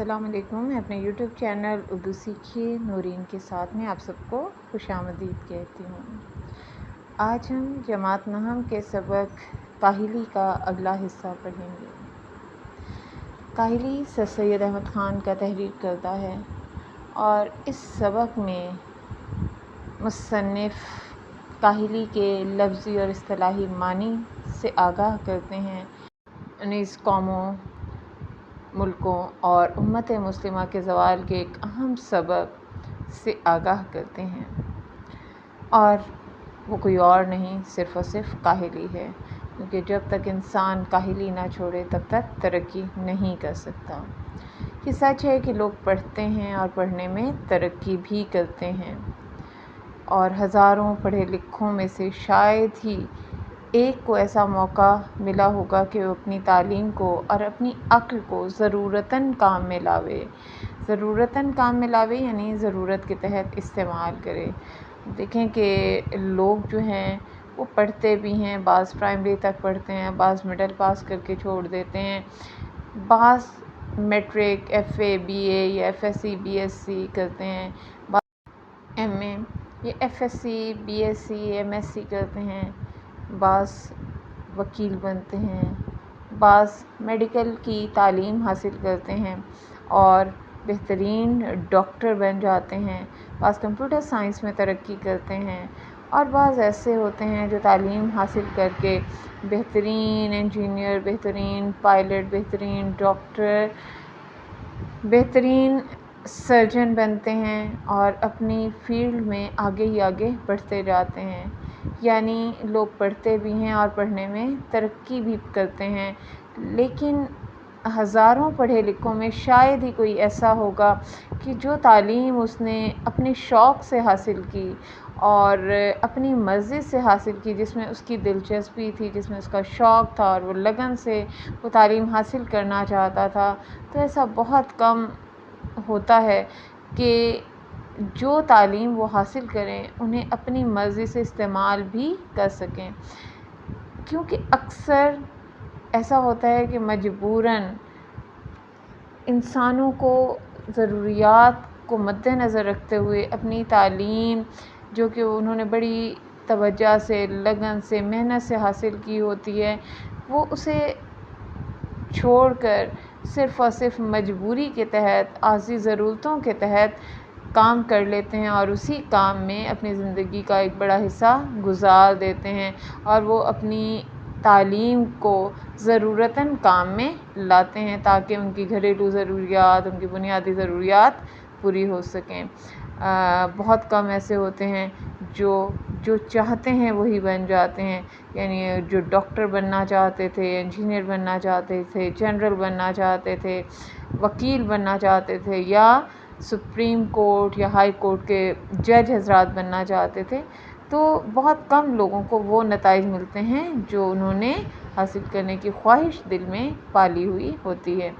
السلام علیکم. میں اپنے یوٹیوب چینل اردو سیکھیے نورین کے ساتھ میں آپ سب کو خوش آمدید کہتی ہوں. آج ہم جماعت نہم کے سبق کاہلی کا اگلا حصہ پڑھیں گے. کاہلی سر سید احمد خان کا تحریر کردہ ہے اور اس سبق میں مصنف کاہلی کے لفظی اور اصطلاحی معنی سے آگاہ کرتے ہیں. 19 قوموں، ملکوں اور امت مسلمہ کے زوال کے ایک اہم سبب سے آگاہ کرتے ہیں، اور وہ کوئی اور نہیں، صرف اور صرف کاہلی ہے، کیونکہ جب تک انسان کاہلی نہ چھوڑے تب تک ترقی نہیں کر سکتا. یہ سچ ہے کہ لوگ پڑھتے ہیں اور پڑھنے میں ترقی بھی کرتے ہیں، اور ہزاروں پڑھے لکھوں میں سے شاید ہی ایک کو ایسا موقع ملا ہوگا کہ وہ اپنی تعلیم کو اور اپنی عقل کو ضرورتاً کام میں لاوے. ضرورتاً کام میں لاوے یعنی ضرورت کے تحت استعمال کرے. دیکھیں کہ لوگ جو ہیں وہ پڑھتے بھی ہیں، بعض پرائمری تک پڑھتے ہیں، بعض مڈل پاس کر کے چھوڑ دیتے ہیں، بعض matric, F A, B A یا F S C, B S C کرتے ہیں، بعض ایم اے یا F S C, B S C, M S C کرتے ہیں، بعض وکیل بنتے ہیں، بعض میڈیکل کی تعلیم حاصل کرتے ہیں اور بہترین ڈاکٹر بن جاتے ہیں، بعض کمپیوٹر سائنس میں ترقی کرتے ہیں، اور بعض ایسے ہوتے ہیں جو تعلیم حاصل کر کے بہترین انجینئر، بہترین پائلٹ، بہترین ڈاکٹر، بہترین سرجن بنتے ہیں اور اپنی فیلڈ میں آگے ہی آگے بڑھتے جاتے ہیں. یعنی لوگ پڑھتے بھی ہیں اور پڑھنے میں ترقی بھی کرتے ہیں، لیکن ہزاروں پڑھے لکھوں میں شاید ہی کوئی ایسا ہوگا کہ جو تعلیم اس نے اپنے شوق سے حاصل کی اور اپنی مرضی سے حاصل کی، جس میں اس کی دلچسپی تھی، جس میں اس کا شوق تھا اور وہ لگن سے وہ تعلیم حاصل کرنا چاہتا تھا. تو ایسا بہت کم ہوتا ہے کہ جو تعلیم وہ حاصل کریں انہیں اپنی مرضی سے استعمال بھی کر سکیں، کیونکہ اکثر ایسا ہوتا ہے کہ مجبوراً انسانوں کو ضروریات کو مد نظر رکھتے ہوئے اپنی تعلیم جو کہ انہوں نے بڑی توجہ سے، لگن سے، محنت سے حاصل کی ہوتی ہے، وہ اسے چھوڑ کر صرف اور صرف مجبوری کے تحت، عارضی ضرورتوں کے تحت کام کر لیتے ہیں اور اسی کام میں اپنی زندگی کا ایک بڑا حصہ گزار دیتے ہیں، اور وہ اپنی تعلیم کو ضرورتاً کام میں لاتے ہیں تاکہ ان کی گھریلو ضروریات، ان کی بنیادی ضروریات پوری ہو سکیں. بہت کم ایسے ہوتے ہیں جو چاہتے ہیں وہی بن جاتے ہیں. یعنی جو ڈاکٹر بننا چاہتے تھے، انجینئر بننا چاہتے تھے، جنرل بننا چاہتے تھے، وکیل بننا چاہتے تھے، یا سپریم کورٹ یا ہائی کورٹ کے جج حضرات بننا چاہتے تھے، تو بہت کم لوگوں کو وہ نتائج ملتے ہیں جو انہوں نے حاصل کرنے کی خواہش دل میں پالی ہوئی ہوتی ہے.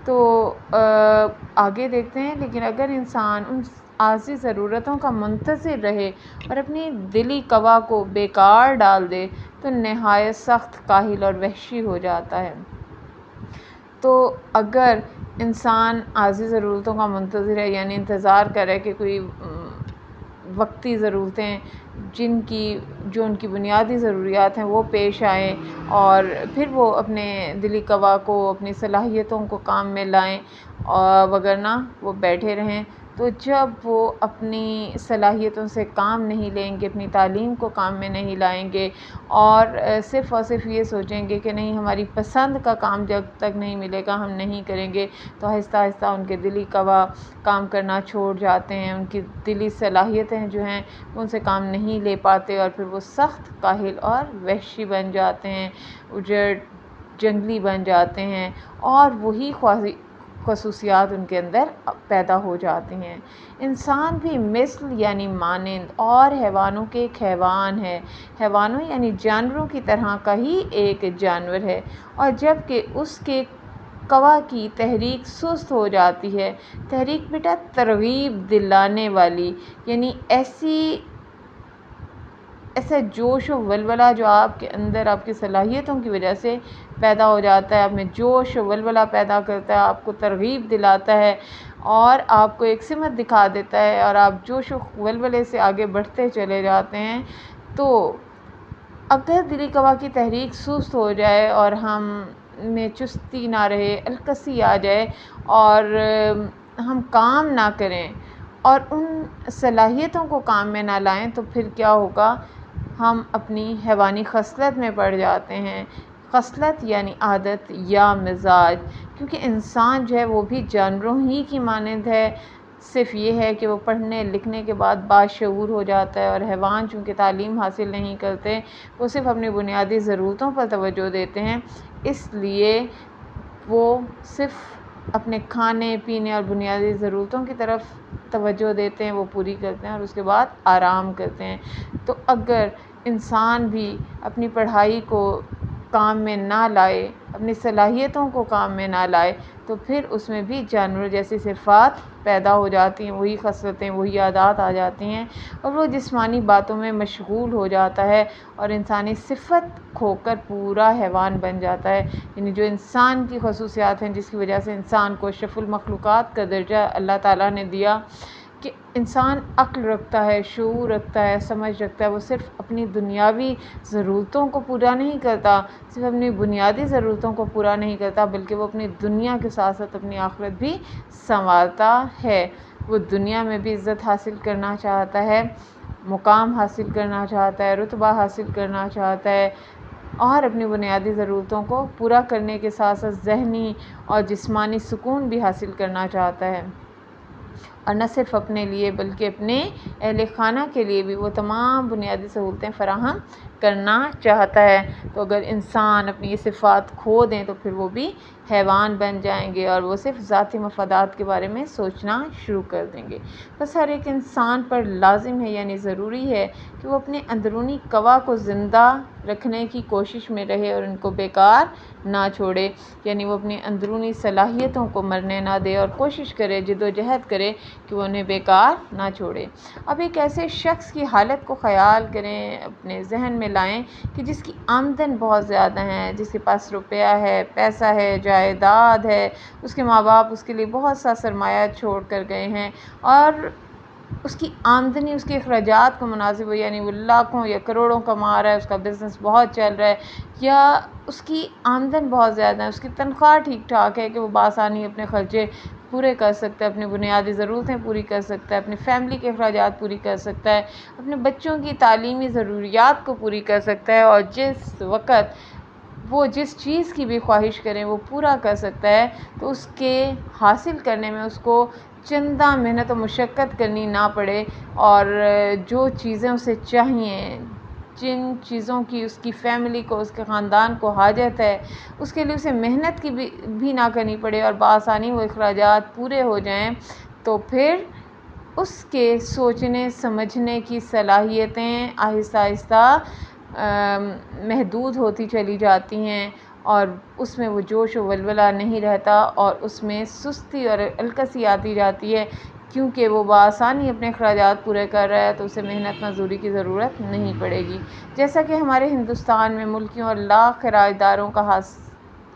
تو آگے دیکھتے ہیں. لیکن اگر انسان ان عارضی ضرورتوں کا منتظر رہے اور اپنی دلی قوا کو بیکار ڈال دے تو نہایت سخت کاہل اور وحشی ہو جاتا ہے. تو اگر انسان عارضی ضرورتوں کا منتظر ہے، یعنی انتظار کرے کہ کوئی وقتی ضرورتیں جو ان کی بنیادی ضروریات ہیں وہ پیش آئیں اور پھر وہ اپنے دلی قوا کو، اپنی صلاحیتوں کو کام میں لائیں، اور وگرنہ وہ بیٹھے رہیں، تو جب وہ اپنی صلاحیتوں سے کام نہیں لیں گے، اپنی تعلیم کو کام میں نہیں لائیں گے اور صرف اور صرف یہ سوچیں گے کہ نہیں ہماری پسند کا کام جب تک نہیں ملے گا ہم نہیں کریں گے، تو آہستہ آہستہ ان کے دلی قوا کام کرنا چھوڑ جاتے ہیں، ان کی دلی صلاحیتیں جو ہیں ان سے کام نہیں لے پاتے اور پھر وہ سخت کاہل اور وحشی بن جاتے ہیں، اجڑ جنگلی بن جاتے ہیں، اور وہی خصوصیات ان کے اندر پیدا ہو جاتی ہیں. انسان بھی مثل یعنی مانند اور حیوانوں کے ایک حیوان ہے، حیوانوں یعنی جانوروں کی طرح کا ہی ایک جانور ہے، اور جب کہ اس کے قوا کی تحریک سست ہو جاتی ہے، تحریک بیٹا ترغیب دلانے والی، یعنی ایسی ایسا جوش و ولولہ جو آپ کے اندر آپ کی صلاحیتوں کی وجہ سے پیدا ہو جاتا ہے، آپ میں جوش و ولولہ پیدا کرتا ہے، آپ کو ترغیب دلاتا ہے اور آپ کو ایک سمت دکھا دیتا ہے، اور آپ جوش و ولولے سے آگے بڑھتے چلے جاتے ہیں۔ تو اگر دلی قوا کی تحریک سست ہو جائے اور ہم میں چستی نہ رہے، الکسی آ جائے اور ہم کام نہ کریں اور ان صلاحیتوں کو کام میں نہ لائیں، تو پھر کیا ہوگا؟ ہم اپنی حیوانی خصلت میں پڑ جاتے ہیں۔ خصلت یعنی عادت یا مزاج، کیونکہ انسان جو ہے وہ بھی جانوروں ہی کی مانند ہے، صرف یہ ہے کہ وہ پڑھنے لکھنے کے بعد باشعور ہو جاتا ہے، اور حیوان چونکہ تعلیم حاصل نہیں کرتے، وہ صرف اپنی بنیادی ضرورتوں پر توجہ دیتے ہیں، اس لیے وہ صرف اپنے کھانے پینے اور بنیادی ضرورتوں کی طرف توجہ دیتے ہیں، وہ پوری کرتے ہیں اور اس کے بعد آرام کرتے ہیں۔ تو اگر انسان بھی اپنی پڑھائی کو کام میں نہ لائے، اپنی صلاحیتوں کو کام میں نہ لائے، تو پھر اس میں بھی جانور جیسی صفات پیدا ہو جاتی ہیں، وہی خصلتیں، وہی عادات آ جاتی ہیں، اور وہ جسمانی باتوں میں مشغول ہو جاتا ہے اور انسانی صفت کھو کر پورا حیوان بن جاتا ہے۔ یعنی جو انسان کی خصوصیات ہیں، جس کی وجہ سے انسان کو اشرف المخلوقات کا درجہ اللہ تعالیٰ نے دیا کہ انسان عقل رکھتا ہے، شعور رکھتا ہے، سمجھ رکھتا ہے، وہ صرف اپنی دنیاوی ضرورتوں کو پورا نہیں کرتا، صرف اپنی بنیادی ضرورتوں کو پورا نہیں کرتا، بلکہ وہ اپنی دنیا کے ساتھ ساتھ اپنی آخرت بھی سنوارتا ہے۔ وہ دنیا میں بھی عزت حاصل کرنا چاہتا ہے، مقام حاصل کرنا چاہتا ہے، رتبہ حاصل کرنا چاہتا ہے، اور اپنی بنیادی ضرورتوں کو پورا کرنے کے ساتھ ساتھ ذہنی اور جسمانی سکون بھی حاصل کرنا چاہتا ہے، اور نہ صرف اپنے لیے بلکہ اپنے اہل خانہ کے لیے بھی وہ تمام بنیادی سہولتیں فراہم کرنا چاہتا ہے۔ تو اگر انسان اپنی یہ صفات کھو دیں تو پھر وہ بھی حیوان بن جائیں گے اور وہ صرف ذاتی مفادات کے بارے میں سوچنا شروع کر دیں گے۔ بس ہر ایک انسان پر لازم ہے، یعنی ضروری ہے کہ وہ اپنے اندرونی قوا کو زندہ رکھنے کی کوشش میں رہے اور ان کو بیکار نہ چھوڑے، یعنی وہ اپنی اندرونی صلاحیتوں کو مرنے نہ دے اور کوشش کرے، جد و جہد کرے کہ وہ انہیں بیکار نہ چھوڑے۔ اب ایک ایسے شخص کی حالت کو خیال کریں، اپنے ذہن میں لائیں کہ جس کی آمدن بہت زیادہ ہے، جس کے پاس روپیہ ہے، پیسہ ہے، جائیداد ہے، اس کے ماں باپ اس کے لیے بہت سا سرمایہ چھوڑ کر گئے ہیں، اور اس کی آمدنی اس کے اخراجات کو مناسب ہو، یعنی وہ لاکھوں یا کروڑوں کما رہا ہے، اس کا بزنس بہت چل رہا ہے، یا اس کی آمدن بہت زیادہ ہے، اس کی تنخواہ ٹھیک ٹھاک ہے کہ وہ بآسانی اپنے خرچے پورے کر سکتا ہے، اپنی بنیادی ضرورتیں پوری کر سکتا ہے، اپنی فیملی کے اخراجات پوری کر سکتا ہے، اپنے بچوں کی تعلیمی ضروریات کو پوری کر سکتا ہے، اور جس وقت وہ جس چیز کی بھی خواہش کریں وہ پورا کر سکتا ہے، تو اس کے حاصل کرنے میں اس کو چندہ محنت و مشقت کرنی نہ پڑے، اور جو چیزیں اسے چاہیے، جن چیزوں کی اس کی فیملی کو، اس کے خاندان کو حاجت ہے، اس کے لیے اسے محنت کی بھی نہ کرنی پڑے اور بآسانی وہ اخراجات پورے ہو جائیں، تو پھر اس کے سوچنے سمجھنے کی صلاحیتیں آہستہ آہستہ محدود ہوتی چلی جاتی ہیں، اور اس میں وہ جوش و ولولہ نہیں رہتا، اور اس میں سستی اور الکسی آتی جاتی ہے، کیونکہ وہ بآسانی اپنے اخراجات پورے کر رہا ہے تو اسے محنت مزدوری کی ضرورت نہیں پڑے گی۔ جیسا کہ ہمارے ہندوستان میں ملکیوں اور لاکھ خراج داروں کا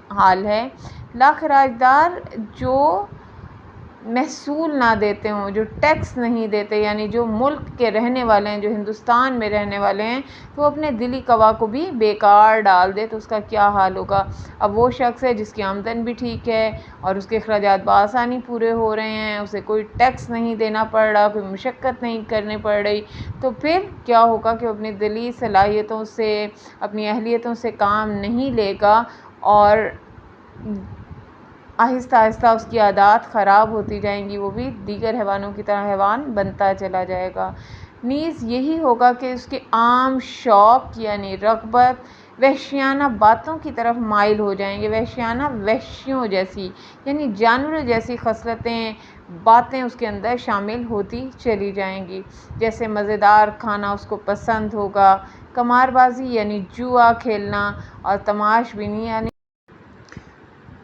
حال ہے۔ لاکھ خراج دار جو محصول نہ دیتے ہوں، جو ٹیکس نہیں دیتے، یعنی جو ملک کے رہنے والے ہیں، جو ہندوستان میں رہنے والے ہیں، تو اپنے دلی قوا کو بھی بیکار ڈال دے تو اس کا کیا حال ہوگا؟ اب وہ شخص ہے جس کی آمدن بھی ٹھیک ہے اور اس کے اخراجات بآسانی پورے ہو رہے ہیں، اسے کوئی ٹیکس نہیں دینا پڑ رہا، کوئی مشقت نہیں کرنی پڑ رہی، تو پھر کیا ہوگا کہ وہ اپنی دلی صلاحیتوں سے، اپنی اہلیتوں سے کام نہیں لے گا، اور آہستہ آہستہ اس کی عادات خراب ہوتی جائیں گی، وہ بھی دیگر حیوانوں کی طرح حیوان بنتا چلا جائے گا۔ نیز یہی ہوگا کہ اس کے عام شوق یعنی رغبت وحشیانہ باتوں کی طرف مائل ہو جائیں گے، وحشیانہ وحشیوں جیسی، یعنی جانوروں جیسی خصلتیں، باتیں اس کے اندر شامل ہوتی چلی جائیں گی، جیسے مزیدار کھانا اس کو پسند ہوگا، قمار بازی یعنی جوا کھیلنا، اور تماش بینی یعنی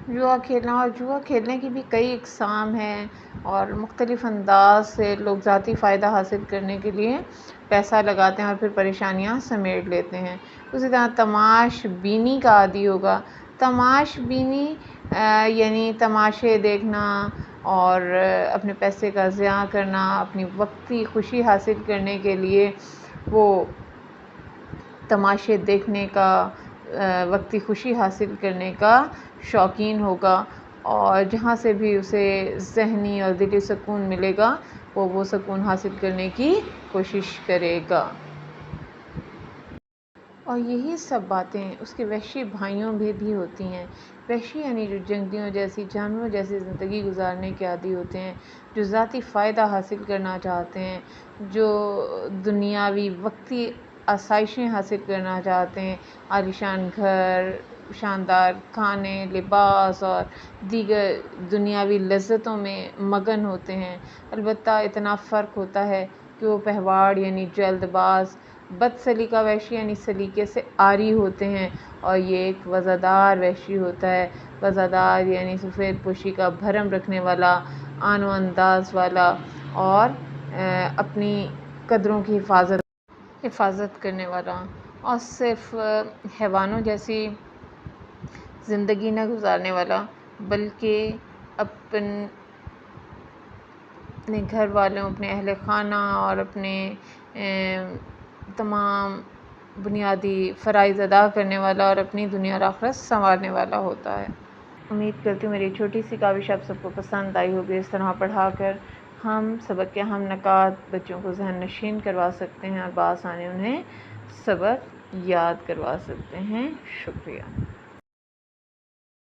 جوا کھیلنا، اور جوا کھیلنے کی بھی کئی اقسام ہیں اور مختلف انداز سے لوگ ذاتی فائدہ حاصل کرنے کے لیے پیسہ لگاتے ہیں اور پھر پریشانیاں سمیٹ لیتے ہیں۔ اسی طرح تماش بینی کا عادی ہوگا۔ تماش بینی یعنی تماشے دیکھنا اور اپنے پیسے کا ضیاع کرنا، اپنی وقتی خوشی حاصل کرنے کے لیے وہ تماشے دیکھنے کا، وقتی خوشی حاصل کرنے کا شوقین ہوگا، اور جہاں سے بھی اسے ذہنی اور دلی سکون ملے گا وہ سکون حاصل کرنے کی کوشش کرے گا۔ اور یہی سب باتیں اس کے وحشی بھائیوں بھی ہوتی ہیں۔ وحشی یعنی جو جنگلیوں جیسی، جانوروں جیسی زندگی گزارنے کے عادی ہوتے ہیں، جو ذاتی فائدہ حاصل کرنا چاہتے ہیں، جو دنیاوی وقتی آسائشیں حاصل کرنا چاہتے ہیں، عالیشان گھر، شاندار کھانے، لباس اور دیگر دنیاوی لذتوں میں مگن ہوتے ہیں۔ البتہ اتنا فرق ہوتا ہے کہ وہ پہواڑ یعنی جلد باز، بد سلیقہ وحشی یعنی سلیقے سے عاری ہوتے ہیں، اور یہ ایک وزادار وحشی ہوتا ہے۔ وزادار یعنی سفید پوشی کا بھرم رکھنے والا، آن و انداز والا، اور اپنی قدروں کی حفاظت کرنے والا، اور صرف حیوانوں جیسی زندگی نہ گزارنے والا بلکہ اپنے گھر والوں، اپنے اہل خانہ اور اپنے تمام بنیادی فرائض ادا کرنے والا اور اپنی دنیا اور آخرت سنوارنے والا ہوتا ہے۔ امید کرتی ہوں میری چھوٹی سی کاوش آپ سب کو پسند آئی ہوگی۔ اس طرح پڑھا کر ہم سبق کے اہم نکات بچوں کو ذہن نشین کروا سکتے ہیں اور بآسانی انہیں سبق یاد کروا سکتے ہیں۔ شکریہ۔